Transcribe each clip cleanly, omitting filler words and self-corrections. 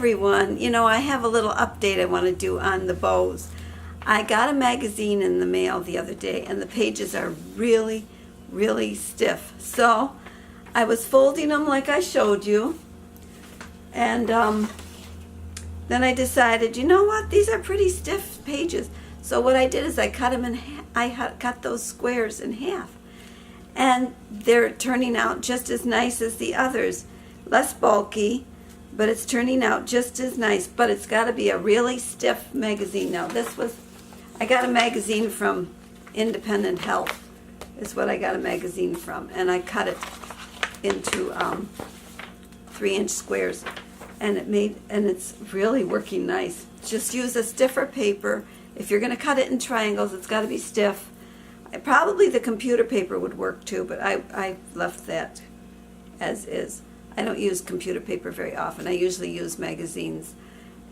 everyone. You know, I have a little update I want to do on the bows. I got a magazine in the mail the other day and the pages are really, really stiff. So I was folding them like I showed you, and then I decided, you know what, these are pretty stiff pages. So what I did is I cut them in cut those squares in half, and they're turning out just as nice as the others. Less bulky, but it's turning out just as nice. But it's got to be a really stiff magazine. Now I got a magazine from Independent Health is what I got a magazine from, and I cut it into 3-inch squares, and it's really working nice. Just use a stiffer paper. If you're going to cut it in triangles, it's got to be stiff. Probably the computer paper would work too, but I left that as is. I don't use computer paper very often. I usually use magazines,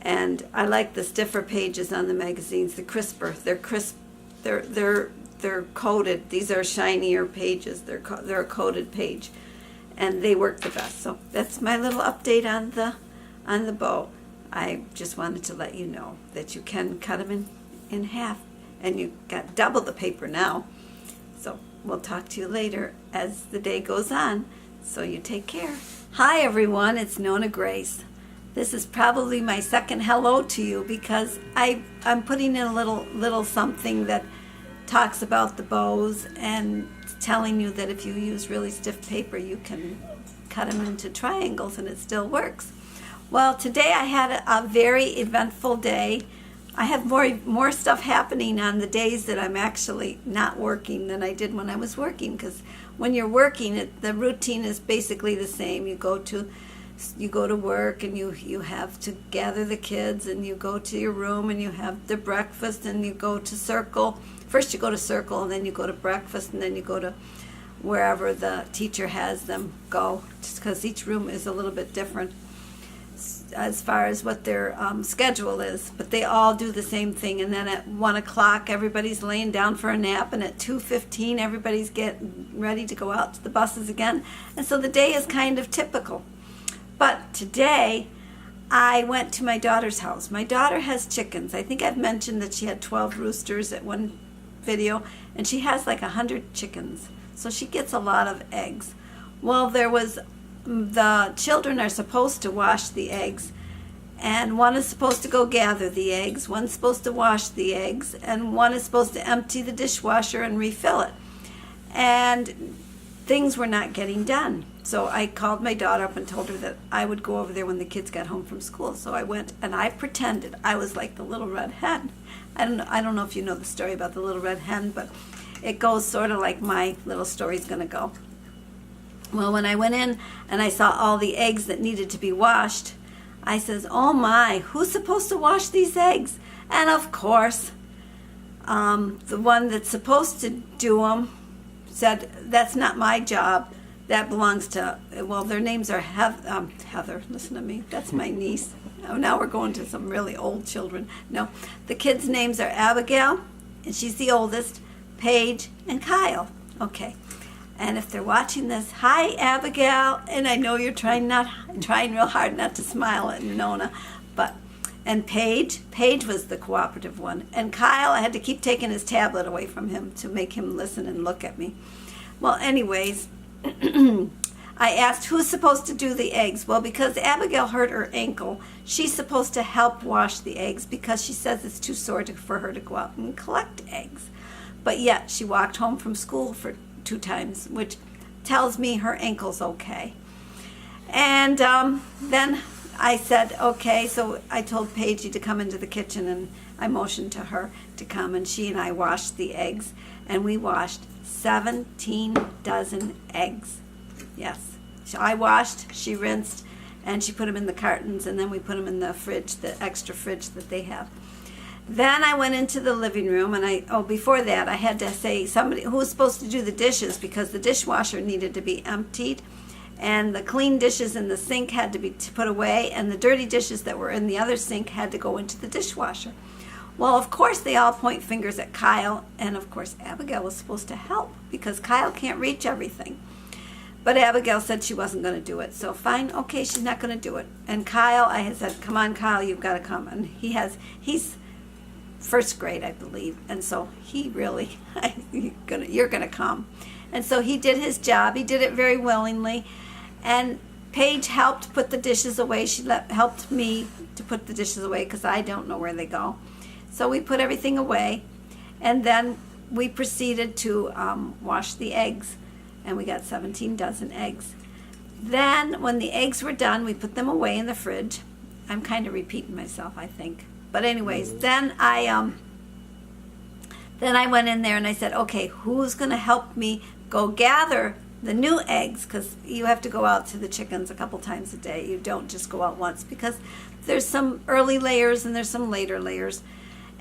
and I like the stiffer pages on the magazines. The crisper, they're crisp. They're coated. These are shinier pages. They're a coated page, and they work the best. So that's my little update on the bow. I just wanted to let you know that you can cut them in half, and you got double the paper now. So we'll talk to you later as the day goes on. So you take care. Hi everyone, it's NonnaGrace. This is probably my second hello to you because I'm putting in a little something that talks about the bows and telling you that if you use really stiff paper, you can cut them into triangles and it still works. Well, today I had a very eventful day. I have more stuff happening on the days that I'm actually not working than I did when I was working, because when you're working, the routine is basically the same. You go to work, and you have to gather the kids, and you go to your room, and you have the breakfast, and you go to Circle. First you go to Circle, and then you go to breakfast, and then you go to wherever the teacher has them go, just because each room is a little bit different as far as what their schedule is, but they all do the same thing. And then at 1 o'clock everybody's laying down for a nap, and at 2:15 everybody's getting ready to go out to the buses again, and so the day is kind of typical. But today I went to my daughter's house. My daughter has chickens. I think I've mentioned that she had 12 roosters at one video, and she has like 100 chickens, so she gets a lot of eggs. Well, the children are supposed to wash the eggs, and one is supposed to go gather the eggs, one's supposed to wash the eggs, and one is supposed to empty the dishwasher and refill it. And things were not getting done. So I called my daughter up and told her that I would go over there when the kids got home from school. So I went, and I pretended I was like the little red hen. I don't know if you know the story about the little red hen, but it goes sort of like my little story's going to go. Well, when I went in and I saw all the eggs that needed to be washed, I says, oh my, who's supposed to wash these eggs? And of course, the one that's supposed to do them said, that's not my job. That belongs to, well, their names are Heather, listen to me, that's my niece. Oh, now we're going to some really old children. No, the kids' names are Abigail, and she's the oldest, Paige, and Kyle. Okay. And if they're watching this, hi Abigail, and I know you're trying real hard not to smile at Nonna, and Paige was the cooperative one, and Kyle, I had to keep taking his tablet away from him to make him listen and look at me. Well, anyways, I asked who's supposed to do the eggs. Well, because Abigail hurt her ankle, she's supposed to help wash the eggs because she says it's too sore for her to go out and collect eggs. But yet she walked home from school for 2 times, which tells me her ankle's okay. And then I said, okay, so I told Paige to come into the kitchen, and I motioned to her to come, and she and I washed the eggs, and we washed 17 dozen eggs. Yes. So I washed, she rinsed, and she put them in the cartons, and then we put them in the fridge, the extra fridge that they have. Then I went into the living room, and before that I had to say somebody who was supposed to do the dishes, because the dishwasher needed to be emptied, and the clean dishes in the sink had to be put away, and the dirty dishes that were in the other sink had to go into the dishwasher. Well, of course they all point fingers at Kyle, and of course Abigail was supposed to help because Kyle can't reach everything. But Abigail said she wasn't going to do it. So fine, okay, she's not going to do it. And Kyle, I had said, come on, Kyle, you've got to come. And he's first grade, I believe. And so he really, you're going to come. And so he did his job. He did it very willingly. And Paige helped put the dishes away. She helped me to put the dishes away because I don't know where they go. So we put everything away. And then we proceeded to wash the eggs. And we got 17 dozen eggs. Then when the eggs were done, we put them away in the fridge. I'm kind of repeating myself, I think. But anyways, then I went in there and I said, okay, who's going to help me go gather the new eggs? Because you have to go out to the chickens a couple times a day. You don't just go out once because there's some early layers and there's some later layers.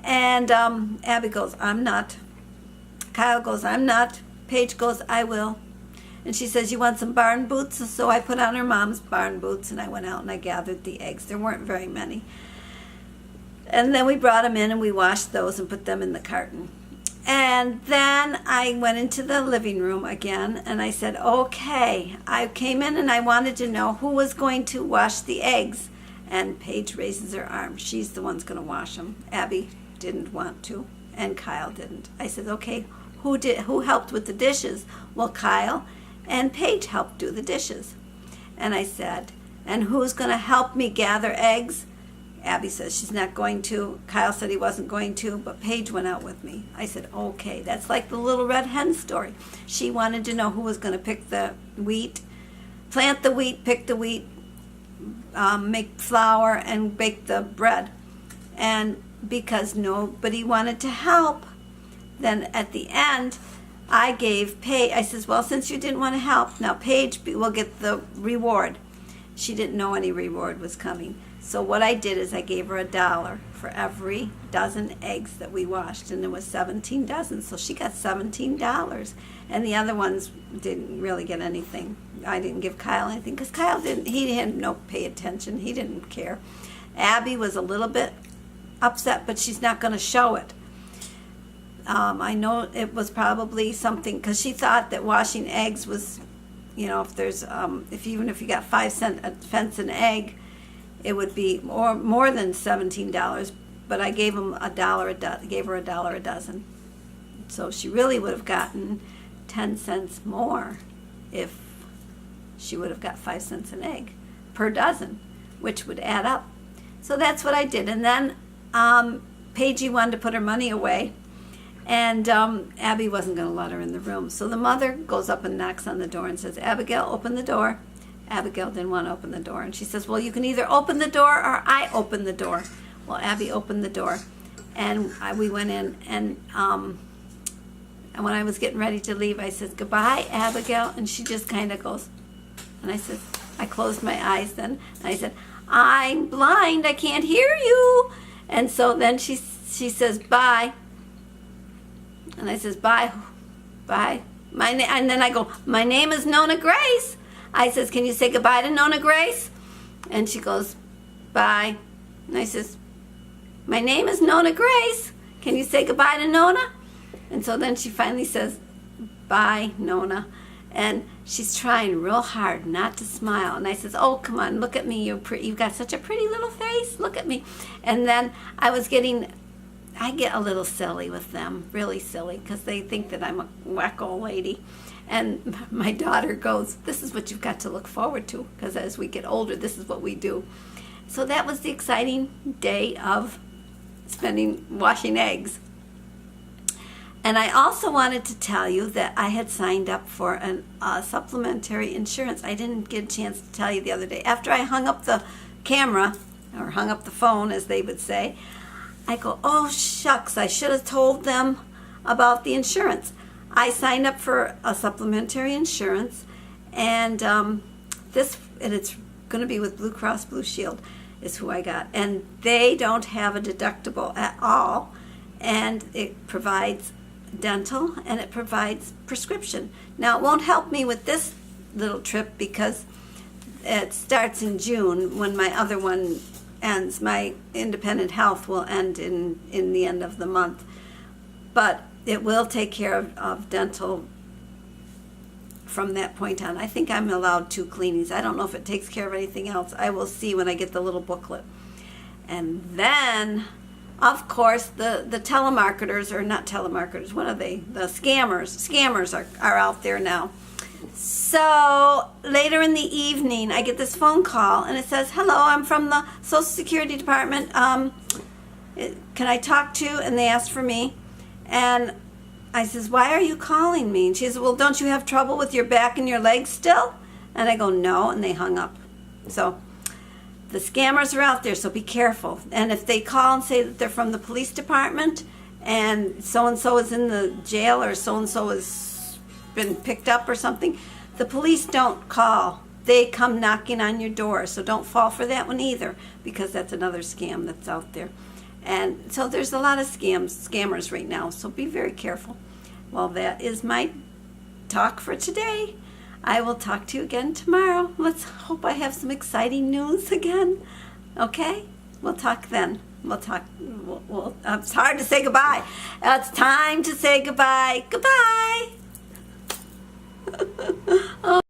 And Abby goes, I'm not. Kyle goes, I'm not. Paige goes, I will. And she says, you want some barn boots? And so I put on her mom's barn boots and I went out and I gathered the eggs. There weren't very many. And then we brought them in and we washed those and put them in the carton. And then I went into the living room again and I said, okay. I came in and I wanted to know who was going to wash the eggs. And Paige raises her arm. She's the one's going to wash them. Abby didn't want to and Kyle didn't. I said, okay, who helped with the dishes? Well, Kyle and Paige helped do the dishes. And I said, and who's going to help me gather eggs? Abby says she's not going to. Kyle said he wasn't going to, but Paige went out with me. I said, okay, that's like the little red hen story. She wanted to know who was going to pick the wheat, plant the wheat, pick the wheat, make flour, and bake the bread. And because nobody wanted to help, then at the end, I gave Paige, I says, well, since you didn't want to help, now Paige will get the reward. She didn't know any reward was coming. So what I did is I gave her $1 for every dozen eggs that we washed, and there was 17 dozen, so she got $17. And the other ones didn't really get anything. I didn't give Kyle anything because Kyle didn't pay attention. He didn't care. Abby was a little bit upset, but she's not going to show it. I know it was probably something because she thought that washing eggs was, if there's even if you got 5 cents an egg, it would be more than $17. But I gave gave her $1 a dozen, so she really would have gotten 10 cents more if she would have got 5 cents an egg per dozen, which would add up. So that's what I did, and then Paigey wanted to put her money away. And Abby wasn't going to let her in the room. So the mother goes up and knocks on the door and says, Abigail, open the door. Abigail didn't want to open the door. And she says, well, you can either open the door or I open the door. Well, Abby opened the door. And we went in. And when I was getting ready to leave, I said, goodbye, Abigail. And she just kind of goes. And I said, I closed my eyes then. And I said, I'm blind. I can't hear you. And so then she says, bye. And I says, bye. And then I go, my name is NonnaGrace. I says, can you say goodbye to NonnaGrace? And she goes, bye. And I says, my name is NonnaGrace. Can you say goodbye to Nonna? And so then she finally says, bye, Nonna. And she's trying real hard not to smile. And I says, oh, come on, look at me. You've got such a pretty little face. Look at me. And then I get a little silly with them, really silly, because they think that I'm a whack old lady. And my daughter goes, this is what you've got to look forward to, because as we get older, this is what we do. So that was the exciting day of washing eggs. And I also wanted to tell you that I had signed up for a supplementary insurance. I didn't get a chance to tell you the other day. After I hung up the camera, or hung up the phone, as they would say, I go, oh, shucks, I should have told them about the insurance. I signed up for a supplementary insurance, and it's going to be with Blue Cross Blue Shield is who I got. And they don't have a deductible at all, and it provides dental, and it provides prescription. Now, it won't help me with this little trip because it starts in June when my other one ends. My independent health will end in the end of the month, but it will take care of dental from that point on. I think I'm allowed 2 cleanings. I don't know if it takes care of anything else. I will see when I get the little booklet. And then, of course, the telemarketers, or not telemarketers, what are they? The scammers. Scammers are out there now. So later in the evening, I get this phone call, and it says, "Hello, I'm from the Social Security Department. Can I talk to?" And they asked for me. And I says, "Why are you calling me?" And she says, "Well, don't you have trouble with your back and your legs still?" And I go, "No," and they hung up. So the scammers are out there, so be careful. And if they call and say that they're from the police department and so-and-so is in the jail, or so-and-so has been picked up or something, the police don't call. They come knocking on your door. So don't fall for that one either, because that's another scam that's out there. And so there's a lot of scammers right now, so be very careful. Well, that is my talk for today. I will talk to you again tomorrow. Let's hope I have some exciting news again. Okay? We'll talk then. We'll talk. It's hard to say goodbye. It's time to say goodbye. Goodbye. Oh.